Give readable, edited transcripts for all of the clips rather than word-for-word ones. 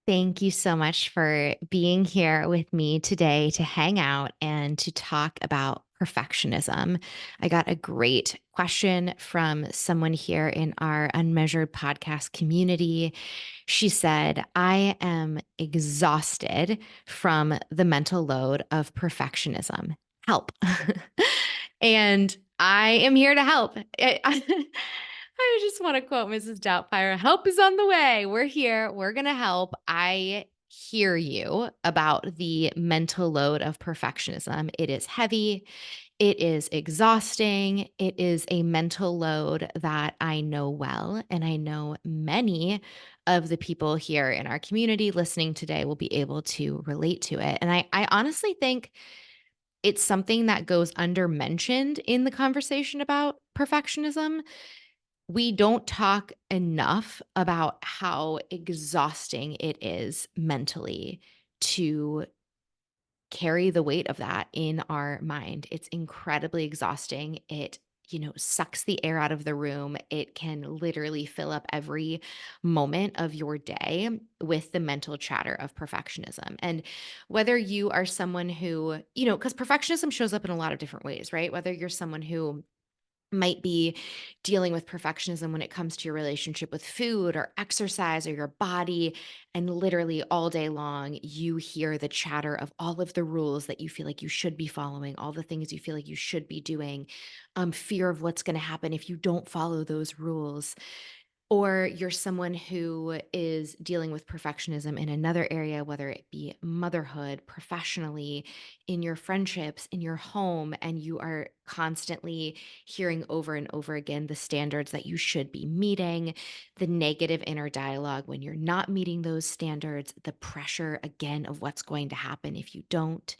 Thank you so much for being here with me today to hang out and to talk about perfectionism. I got a great question from someone here in our Unmeasured podcast community. She said, I am exhausted from the mental load of perfectionism. Help. And I am here to help. I just want to quote Mrs. Doubtfire, help is on the way. We're here. We're going to help. I hear you about the mental load of perfectionism. It is heavy. It is exhausting. It is a mental load that I know well. And I know many of the people here in our community listening today will be able to relate to it. And I honestly think it's something that goes under mentioned in the conversation about perfectionism. We don't talk enough about how exhausting it is mentally to carry the weight of that in our mind. It's incredibly exhausting. It sucks the air out of the room. It can literally fill up every moment of your day with the mental chatter of perfectionism. And whether you are someone who, because perfectionism shows up in a lot of different ways, right? Whether you're someone who might be dealing with perfectionism when it comes to your relationship with food or exercise or your body. And literally all day long, you hear the chatter of all of the rules that you feel like you should be following, all the things you feel like you should be doing, fear of what's going to happen if you don't follow those rules. Or you're someone who is dealing with perfectionism in another area, whether it be motherhood, professionally, in your friendships, in your home, and you are constantly hearing over and over again the standards that you should be meeting, the negative inner dialogue when you're not meeting those standards, the pressure again of what's going to happen if you don't.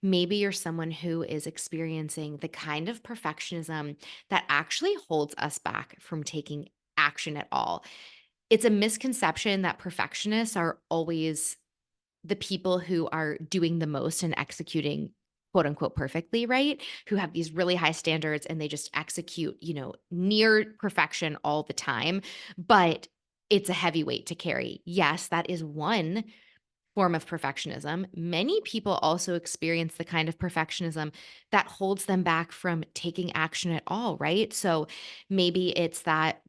Maybe you're someone who is experiencing the kind of perfectionism that actually holds us back from taking action at all. It's a misconception that perfectionists are always the people who are doing the most and executing quote unquote perfectly, right? Who have these really high standards and they just execute, near perfection all the time. But it's a heavy weight to carry. Yes, that is one form of perfectionism. Many people also experience the kind of perfectionism that holds them back from taking action at all, right? So maybe it's that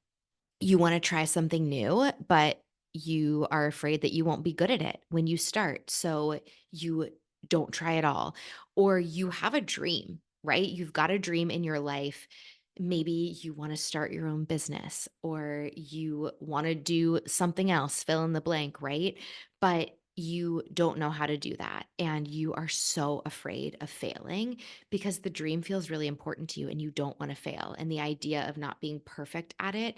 you want to try something new, but you are afraid that you won't be good at it when you start. So you don't try at all. Or you have a dream, right? You've got a dream in your life. Maybe you want to start your own business or you want to do something else, fill in the blank, right? But you don't know how to do that. And you are so afraid of failing because the dream feels really important to you and you don't want to fail. And the idea of not being perfect at it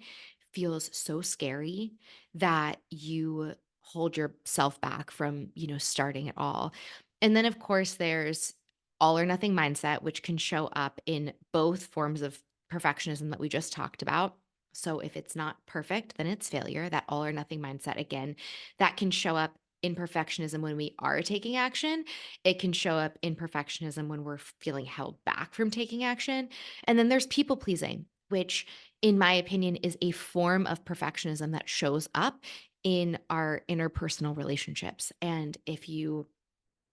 feels so scary that you hold yourself back from, starting at all. And then, of course, there's all or nothing mindset, which can show up in both forms of perfectionism that we just talked about. So if it's not perfect, then it's failure. That all or nothing mindset, again, that can show up in perfectionism when we are taking action. It can show up in perfectionism when we're feeling held back from taking action. And then there's people pleasing, which in my opinion, is a form of perfectionism that shows up in our interpersonal relationships. And if you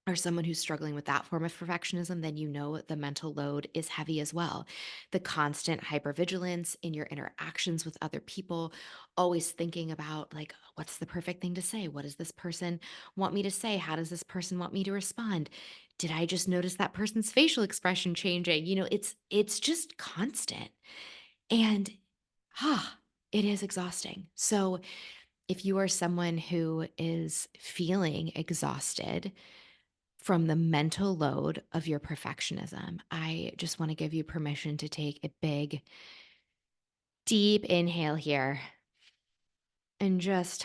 are someone who's struggling with that form of perfectionism, then you know the mental load is heavy as well. The constant hypervigilance in your interactions with other people, always thinking about, like, what's the perfect thing to say? What does this person want me to say? How does this person want me to respond? Did I just notice that person's facial expression changing? It's just constant. And it is exhausting. So, if you are someone who is feeling exhausted from the mental load of your perfectionism, I just want to give you permission to take a big, deep inhale here and just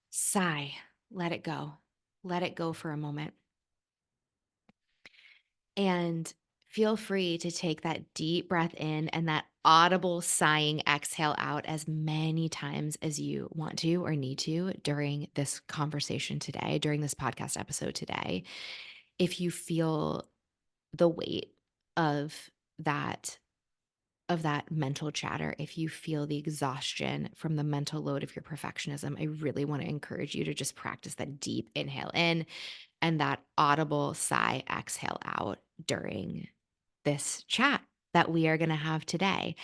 sigh. Let it go. Let it go for a moment. And feel free to take that deep breath in and that audible sighing exhale out as many times as you want to or need to during this conversation today, during this podcast episode today. If you feel the weight of that of that mental chatter, if you feel the exhaustion from the mental load of your perfectionism, I really want to encourage you to just practice that deep inhale in and that audible sigh exhale out during this chat that we are going to have today.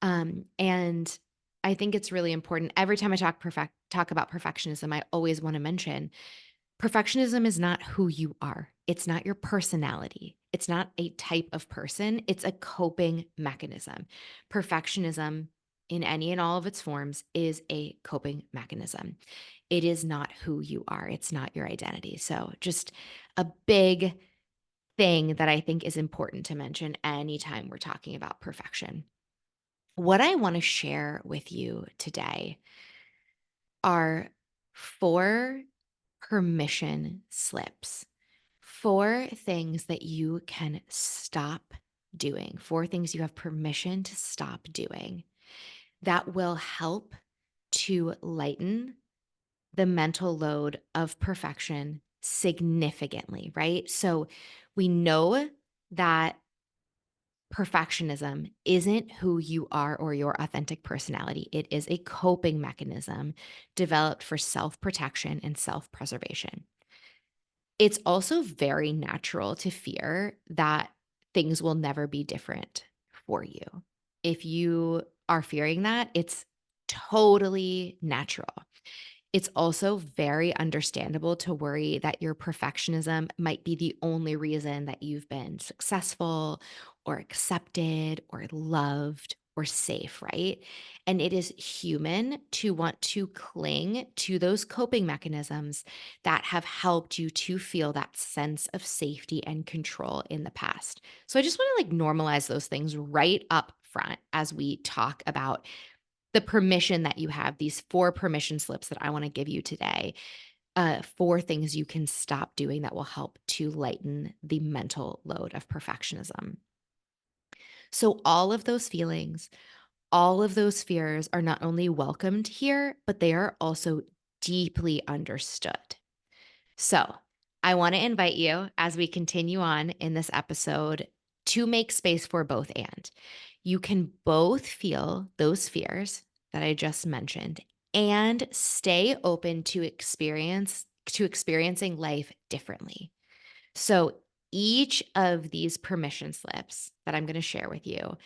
And I think it's really important. Every time I talk about perfectionism, I always want to mention perfectionism is not who you are. It's not your personality. It's not a type of person. It's a coping mechanism. Perfectionism, in any and all of its forms, is a coping mechanism. It is not who you are. It's not your identity. So, just a big thing that I think is important to mention anytime we're talking about perfection. What I want to share with you today are 4 permission slips, 4 things that you can stop doing, 4 things you have permission to stop doing that will help to lighten the mental load of perfection significantly, right? So we know that perfectionism isn't who you are or your authentic personality. It is a coping mechanism developed for self protection and self preservation. It's also very natural to fear that things will never be different for you. If you are fearing that, it's totally natural. It's also very understandable to worry that your perfectionism might be the only reason that you've been successful or accepted or loved or safe, right? And it is human to want to cling to those coping mechanisms that have helped you to feel that sense of safety and control in the past. So I just want to like normalize those things right up front as we talk about the permission that you have, these 4 permission slips that I wanna give you today, 4 things you can stop doing that will help to lighten the mental load of perfectionism. So all of those feelings, all of those fears are not only welcomed here, but they are also deeply understood. So, I want to invite you as we continue on in this episode to make space for both and. You can both feel those fears that I just mentioned and stay open to experiencing life differently. So, each of these permission slips that I'm going to share with you,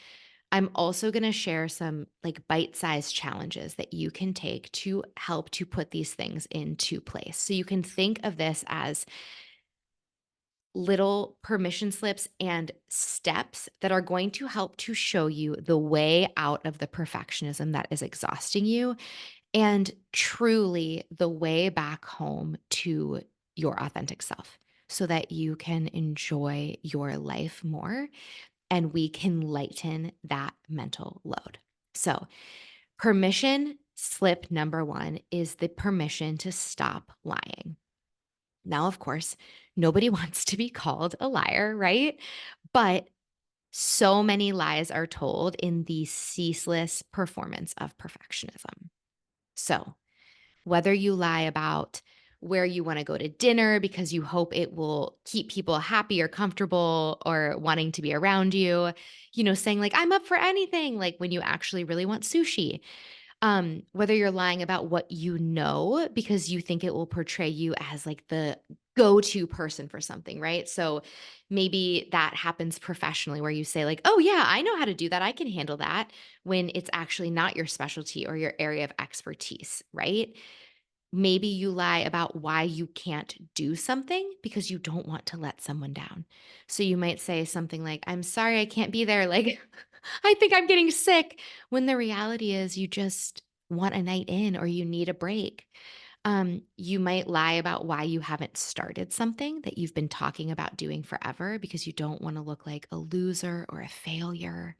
I'm also going to share some like bite-sized challenges that you can take to help to put these things into place. So you can think of this as little permission slips and steps that are going to help to show you the way out of the perfectionism that is exhausting you and truly the way back home to your authentic self so that you can enjoy your life more and we can lighten that mental load. So, permission slip number 1 is the permission to stop lying. Now, of course, nobody wants to be called a liar, right? But so many lies are told in the ceaseless performance of perfectionism. So, whether you lie about where you want to go to dinner because you hope it will keep people happy or comfortable or wanting to be around you, saying like, I'm up for anything, like when you actually really want sushi. Whether you're lying about what you know because you think it will portray you as like the go-to person for something, right? So maybe that happens professionally where you say like, "Oh yeah, I know how to do that. I can handle that," when it's actually not your specialty or your area of expertise, right? Maybe you lie about why you can't do something because you don't want to let someone down. So you might say something like, "I'm sorry I can't be there. Like, I think I'm getting sick." When the reality is you just want a night in or you need a break. You might lie about why you haven't started something that you've been talking about doing forever because you don't want to look like a loser or a failure.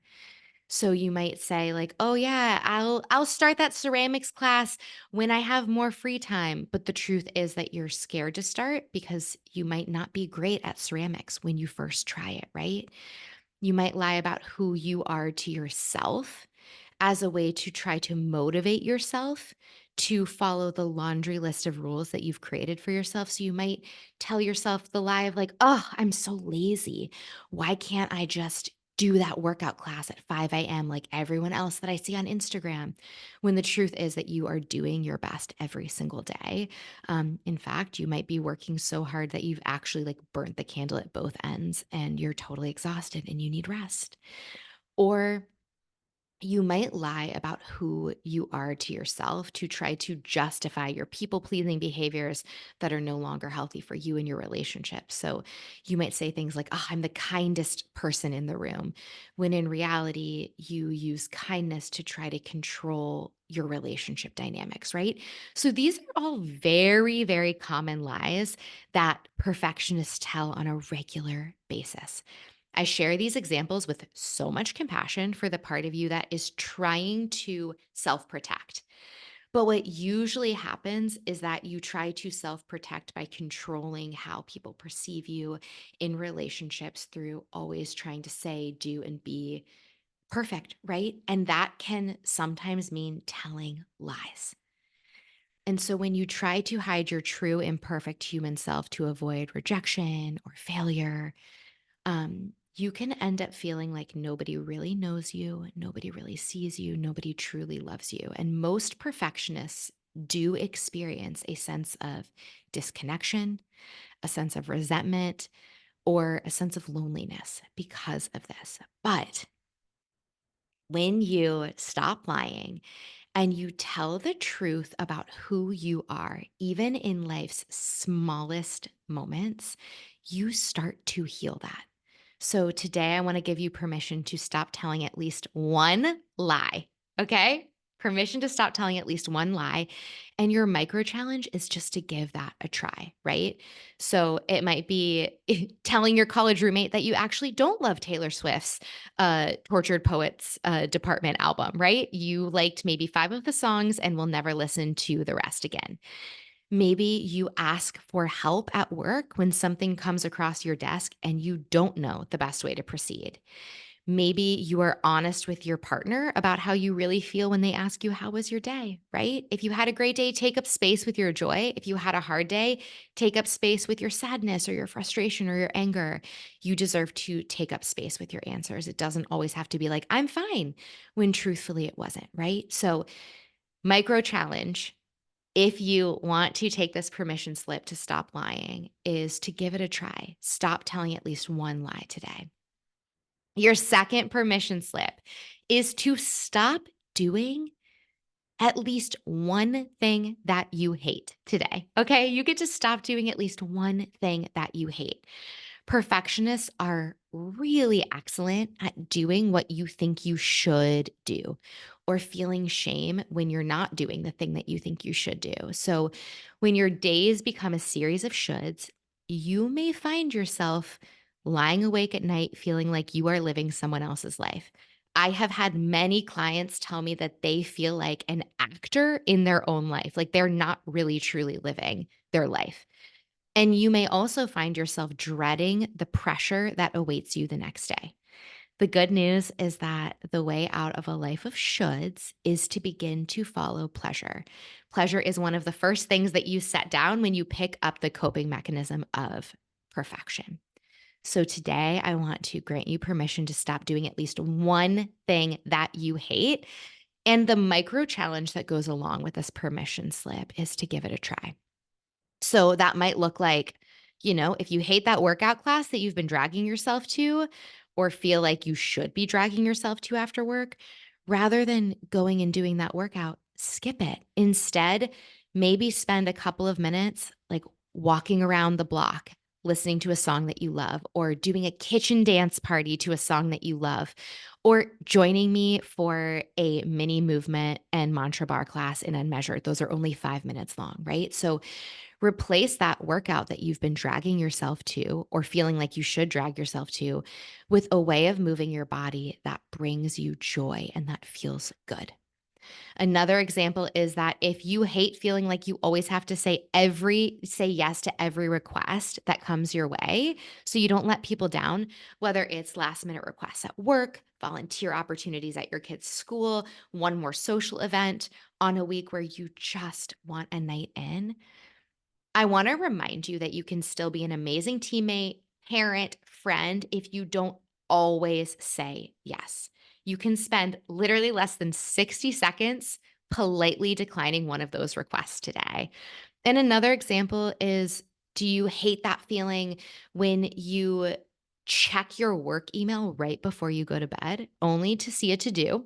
So you might say like, "Oh yeah, I'll start that ceramics class when I have more free time." But the truth is that you're scared to start because you might not be great at ceramics when you first try it, right? You might lie about who you are to yourself as a way to try to motivate yourself to follow the laundry list of rules that you've created for yourself. So you might tell yourself the lie of like, "Oh, I'm so lazy. Why can't I just do that workout class at 5 a.m. like everyone else that I see on Instagram, when the truth is that you are doing your best every single day. In fact, you might be working so hard that you've actually like burnt the candle at both ends and you're totally exhausted and you need rest. Or you might lie about who you are to yourself to try to justify your people pleasing behaviors that are no longer healthy for you and your relationship. So you might say things like, oh, I'm the kindest person in the room, when in reality, you use kindness to try to control your relationship dynamics, right? So these are all very, very common lies that perfectionists tell on a regular basis. I share these examples with so much compassion for the part of you that is trying to self protect. But what usually happens is that you try to self protect by controlling how people perceive you in relationships through always trying to say, do, and be perfect, right? And that can sometimes mean telling lies. And so when you try to hide your true, imperfect human self to avoid rejection or failure, you can end up feeling like nobody really knows you, nobody really sees you, nobody truly loves you. And most perfectionists do experience a sense of disconnection, a sense of resentment, or a sense of loneliness because of this. But when you stop lying and you tell the truth about who you are, even in life's smallest moments, you start to heal that. So today, I want to give you permission to stop telling at least one lie. Okay. Permission to stop telling at least one lie. And your micro challenge is just to give that a try, right? So it might be telling your college roommate that you actually don't love Taylor Swift's Tortured Poets Department album, right? You liked maybe 5 of the songs and will never listen to the rest again. Maybe you ask for help at work when something comes across your desk and you don't know the best way to proceed. Maybe you are honest with your partner about how you really feel when they ask you, how was your day, right? If you had a great day, take up space with your joy. If you had a hard day, take up space with your sadness or your frustration or your anger. You deserve to take up space with your answers. It doesn't always have to be like, I'm fine, when truthfully it wasn't, right? So, micro challenge, if you want to take this permission slip to stop lying, is to give it a try. Stop telling at least one lie today. Your second permission slip is to stop doing at least one thing that you hate today. Okay. You get to stop doing at least one thing that you hate. Perfectionists are really excellent at doing what you think you should do or feeling shame when you're not doing the thing that you think you should do. So, when your days become a series of shoulds, you may find yourself lying awake at night feeling like you are living someone else's life. I have had many clients tell me that they feel like an actor in their own life, like they're not really truly living their life. And you may also find yourself dreading the pressure that awaits you the next day. The good news is that the way out of a life of shoulds is to begin to follow pleasure. Pleasure is one of the first things that you set down when you pick up the coping mechanism of perfection. So today, I want to grant you permission to stop doing at least one thing that you hate. And the micro challenge that goes along with this permission slip is to give it a try. So that might look like, if you hate that workout class that you've been dragging yourself to or feel like you should be dragging yourself to after work, rather than going and doing that workout, skip it. Instead, maybe spend a couple of minutes like walking around the block, listening to a song that you love, or doing a kitchen dance party to a song that you love, or joining me for a mini movement and mantra bar class in Unmeasured. Those are only 5 minutes long, right? So replace that workout that you've been dragging yourself to or feeling like you should drag yourself to with a way of moving your body that brings you joy and that feels good. Another example is that if you hate feeling like you always have to say yes to every request that comes your way, so you don't let people down, whether it's last minute requests at work, volunteer opportunities at your kid's school, one more social event on a week where you just want a night in, I want to remind you that you can still be an amazing teammate, parent, friend if you don't always say yes. You can spend literally less than 60 seconds politely declining one of those requests today. And another example is, do you hate that feeling when you check your work email right before you go to bed, only to see a to do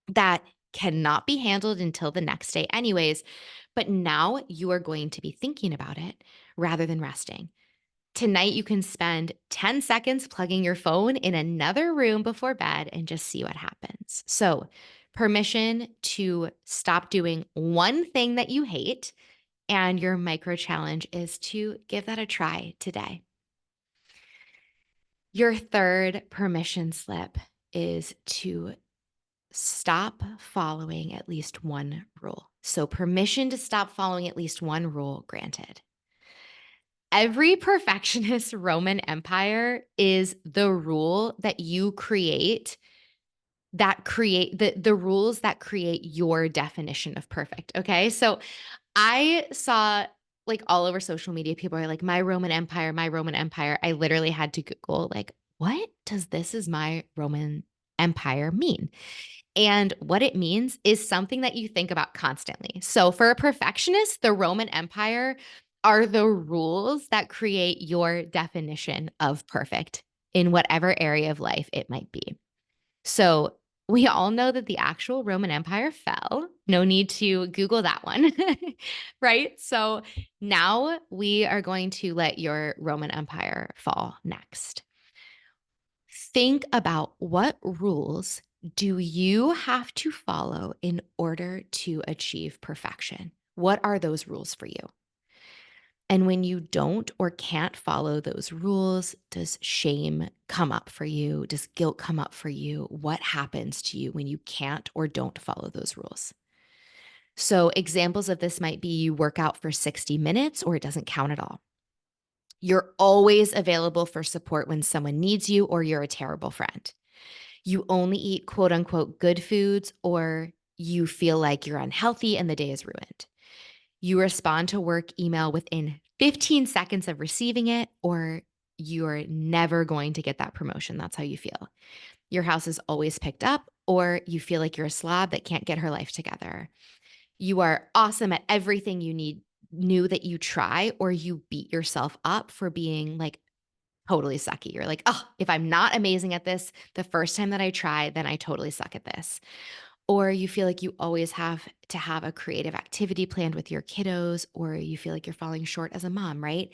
that cannot be handled until the next day, anyways? But now you are going to be thinking about it rather than resting. Tonight, you can spend 10 seconds plugging your phone in another room before bed and just see what happens. So, permission to stop doing one thing that you hate. And your micro challenge is to give that a try today. Your third permission slip is to stop following at least one rule. So, permission to stop following at least one rule granted. Every perfectionist Roman Empire is the rule that you create that create the rules that create your definition of perfect. Okay. So I saw like all over social media, people are like, my Roman Empire, my Roman Empire. I literally had to Google, like, what does this is my Roman Empire mean? And what it means is something that you think about constantly. So, for a perfectionist, the Roman Empire are the rules that create your definition of perfect in whatever area of life it might be. So, we all know that the actual Roman Empire fell. No need to Google that one, right? So, now we are going to let your Roman Empire fall next. Think about what rules do you have to follow in order to achieve perfection? What are those rules for you? And when you don't or can't follow those rules, does shame come up for you? Does guilt come up for you? What happens to you when you can't or don't follow those rules? So, examples of this might be you work out for 60 minutes or it doesn't count at all. You're always available for support when someone needs you, or you're a terrible friend. You only eat quote unquote good foods, or you feel like you're unhealthy and the day is ruined. You respond to work email within 15 seconds of receiving it, or you're never going to get that promotion. That's how you feel. Your house is always picked up, or you feel like you're a slob that can't get her life together. You are awesome at everything you knew that you try, or you beat yourself up for being like totally sucky. You're like, oh, if I'm not amazing at this the first time that I try, then I totally suck at this. Or you feel like you always have to have a creative activity planned with your kiddos, or you feel like you're falling short as a mom, right?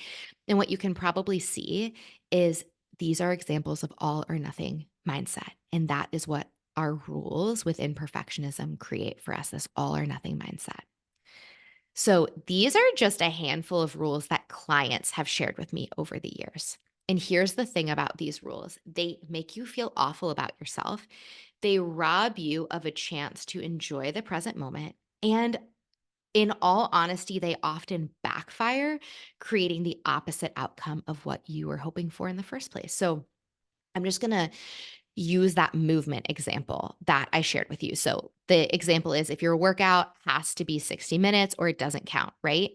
And what you can probably see is these are examples of all or nothing mindset. And that is what our rules within perfectionism create for us, this all or nothing mindset. So these are just a handful of rules that clients have shared with me over the years. And here's the thing about these rules, they make you feel awful about yourself. They rob you of a chance to enjoy the present moment. And in all honesty, they often backfire, creating the opposite outcome of what you were hoping for in the first place. So I'm just going to use that movement example that I shared with you. So the example is, if your workout has to be 60 minutes or it doesn't count, right?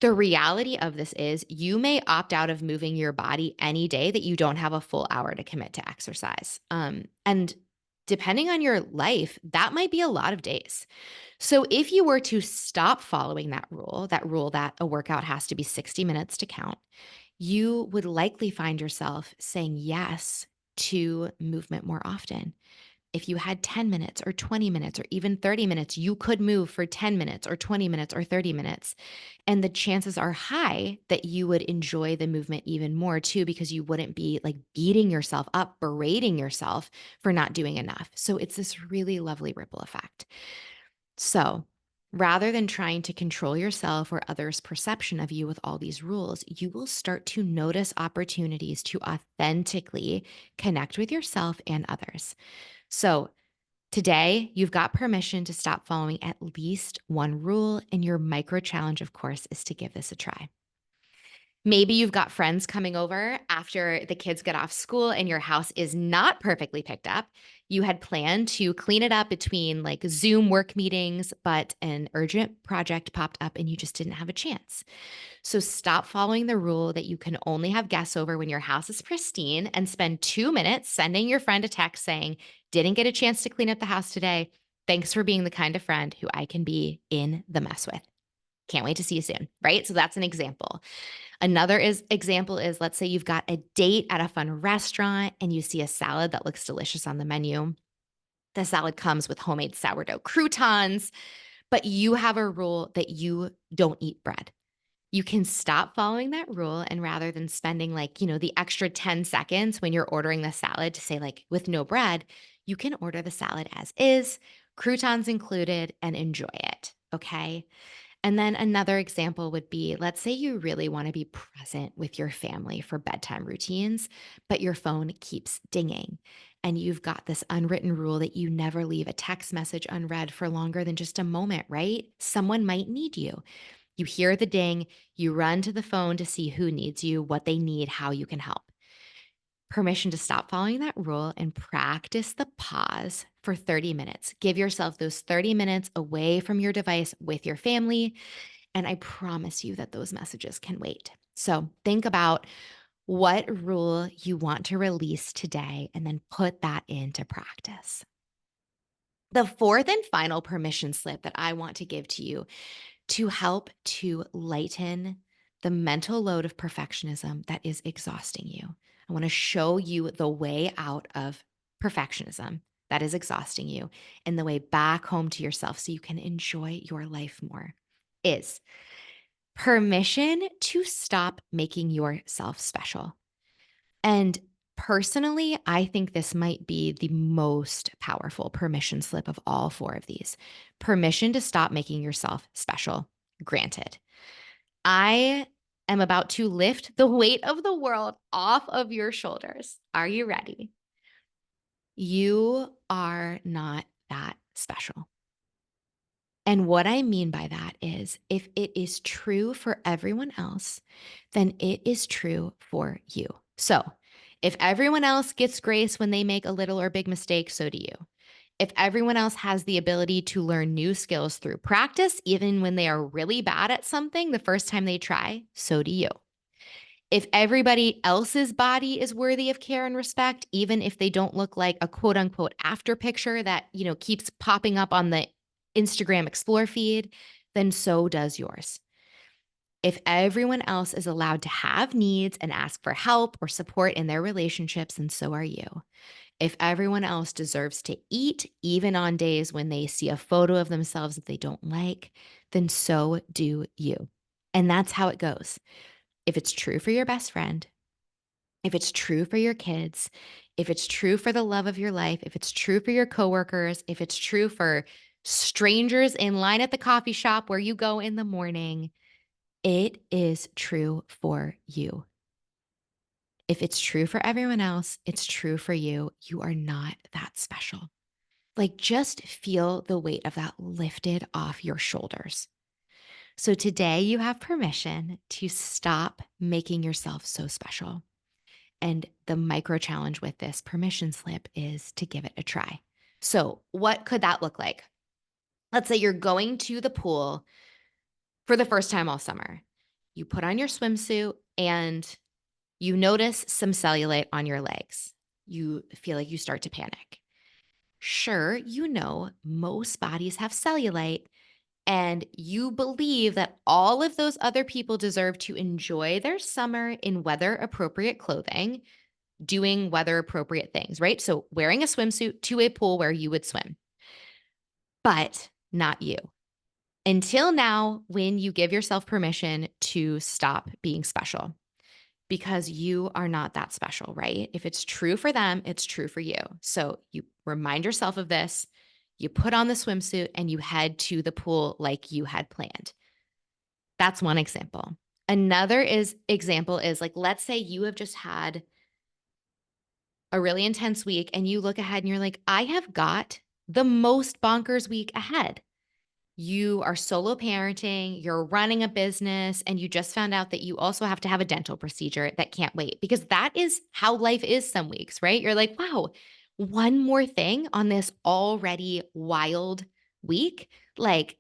The reality of this is you may opt out of moving your body any day that you don't have a full hour to commit to exercise. And depending on your life, that might be a lot of days. So if you were to stop following that rule that a workout has to be 60 minutes to count, you would likely find yourself saying yes to movement more often. If you had 10 minutes or 20 minutes or even 30 minutes, you could move for 10 minutes or 20 minutes or 30 minutes. And the chances are high that you would enjoy the movement even more too, because you wouldn't be like beating yourself up, berating yourself for not doing enough. So it's this really lovely ripple effect. So rather than trying to control yourself or others' perception of you with all these rules, you will start to notice opportunities to authentically connect with yourself and others. So today, you've got permission to stop following at least one rule, and your micro challenge, of course, is to give this a try. Maybe you've got friends coming over after the kids get off school and your house is not perfectly picked up. You had planned to clean it up between like Zoom work meetings, but an urgent project popped up and you just didn't have a chance. So stop following the rule that you can only have guests over when your house is pristine and spend 2 minutes sending your friend a text saying, "Didn't get a chance to clean up the house today. Thanks for being the kind of friend who I can be in the mess with. Can't wait to see you soon." Right? So that's an example. Another example is, let's say you've got a date at a fun restaurant and you see a salad that looks delicious on the menu. The salad comes with homemade sourdough croutons, but you have a rule that you don't eat bread. You can stop following that rule, and rather than spending like, the extra 10 seconds when you're ordering the salad to say like with no bread, you can order the salad as is, croutons included, and enjoy it. Okay. And then another example would be, let's say you really want to be present with your family for bedtime routines, but your phone keeps dinging. And you've got this unwritten rule that you never leave a text message unread for longer than just a moment, right? Someone might need you. You hear the ding, you run to the phone to see who needs you, what they need, how you can help. Permission to stop following that rule and practice the pause for 30 minutes. Give yourself those 30 minutes away from your device with your family. And I promise you that those messages can wait. So think about what rule you want to release today and then put that into practice. The fourth and final permission slip that I want to give to you to help to lighten the mental load of perfectionism that is exhausting you. I want to show you the way out of perfectionism that is exhausting you and the way back home to yourself so you can enjoy your life more is permission to stop making yourself special. And personally, I think this might be the most powerful permission slip of all four of these. Permission to stop making yourself special. Granted, I am about to lift the weight of the world off of your shoulders. Are you ready? You are not that special. And what I mean by that is if it is true for everyone else, then it is true for you. So if everyone else gets grace when they make a little or big mistake, so do you. If everyone else has the ability to learn new skills through practice, even when they are really bad at something the first time they try, so do you. If everybody else's body is worthy of care and respect, even if they don't look like a quote unquote after picture that, keeps popping up on the Instagram explore feed, then so does yours. If everyone else is allowed to have needs and ask for help or support in their relationships, then so are you. If everyone else deserves to eat, even on days when they see a photo of themselves that they don't like, then so do you. And that's how it goes. If it's true for your best friend, if it's true for your kids, if it's true for the love of your life, if it's true for your coworkers, if it's true for strangers in line at the coffee shop where you go in the morning, it is true for you. If it's true for everyone else, it's true for you. You are not that special. Like, just feel the weight of that lifted off your shoulders. So today you have permission to stop making yourself so special. And the micro challenge with this permission slip is to give it a try. So, what could that look like? Let's say you're going to the pool for the first time all summer. You put on your swimsuit and you notice some cellulite on your legs. You feel like you start to panic. Sure, most bodies have cellulite, and you believe that all of those other people deserve to enjoy their summer in weather appropriate clothing, doing weather appropriate things, right? So wearing a swimsuit to a pool where you would swim, but not you. Until now, when you give yourself permission to stop being special, because you are not that special, right? If it's true for them, it's true for you. So you remind yourself of this, you put on the swimsuit, and you head to the pool like you had planned. That's one example. Another example is like, let's say you have just had a really intense week and you look ahead and you're like, I have got the most bonkers week ahead. You are solo parenting, you're running a business, and you just found out that you also have to have a dental procedure that can't wait because that is how life is some weeks, right? You're like, wow, one more thing on this already wild week. Like,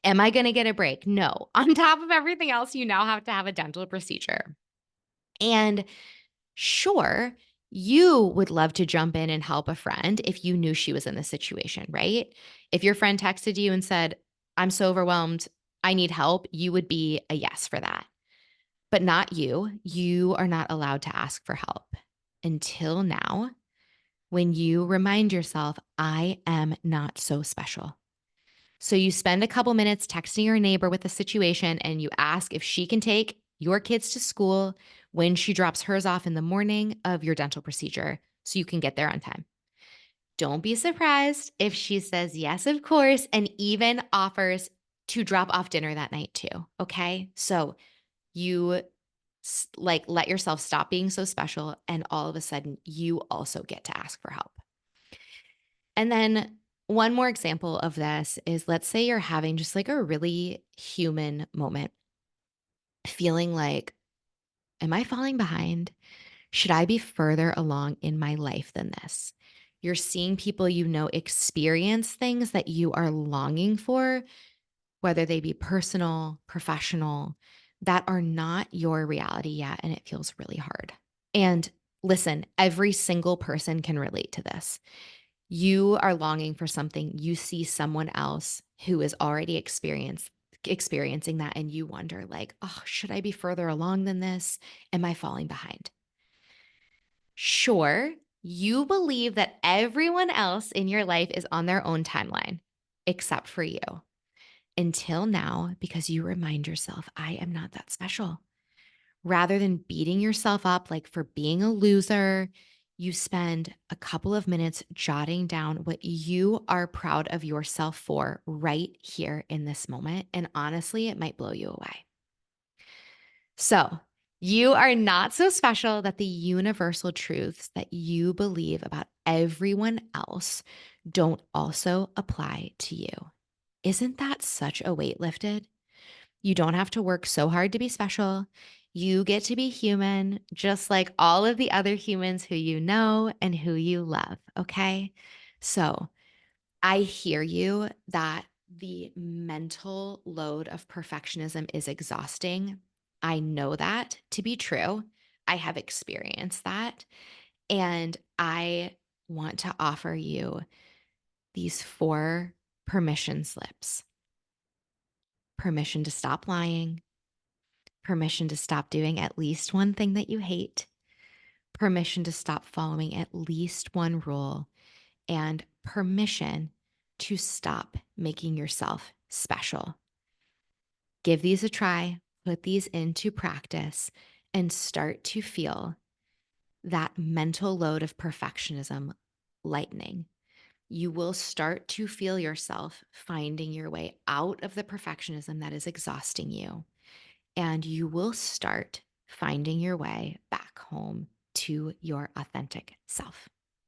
am I going to get a break? No. On top of everything else, you now have to have a dental procedure. And sure, you would love to jump in and help a friend if you knew she was in this situation, right? If your friend texted you and said, I'm so overwhelmed, I need help, you would be a yes for that. But not you. You are not allowed to ask for help until now when you remind yourself, I am not so special. So you spend a couple minutes texting your neighbor with the situation and you ask if she can take your kids to school when she drops hers off in the morning of your dental procedure so you can get there on time. Don't be surprised if she says yes, of course, and even offers to drop off dinner that night too. Okay. So you like let yourself stop being so special and all of a sudden you also get to ask for help. And then one more example of this is let's say you're having just like a really human moment, feeling like, am I falling behind? Should I be further along in my life than this? You're seeing people you know experience things that you are longing for, whether they be personal, professional, that are not your reality yet. And it feels really hard. And listen, every single person can relate to this. You are longing for something, you see someone else who is already experiencing that and you wonder like, "Oh, should I be further along than this? Am I falling behind?" Sure, you believe that everyone else in your life is on their own timeline except for you. Until now because you remind yourself, "I am not that special." Rather than beating yourself up like for being a loser, you spend a couple of minutes jotting down what you are proud of yourself for right here in this moment. And honestly, it might blow you away. So, you are not so special that the universal truths that you believe about everyone else don't also apply to you. Isn't that such a weight lifted? You don't have to work so hard to be special. You get to be human, just like all of the other humans who you know and who you love. Okay. So I hear you that the mental load of perfectionism is exhausting. I know that to be true. I have experienced that. And I want to offer you these four permission slips: permission to stop lying, permission to stop doing at least one thing that you hate, permission to stop following at least one rule, and permission to stop making yourself special. Give these a try, put these into practice, and start to feel that mental load of perfectionism lightening. You will start to feel yourself finding your way out of the perfectionism that is exhausting you, and you will start finding your way back home to your authentic self.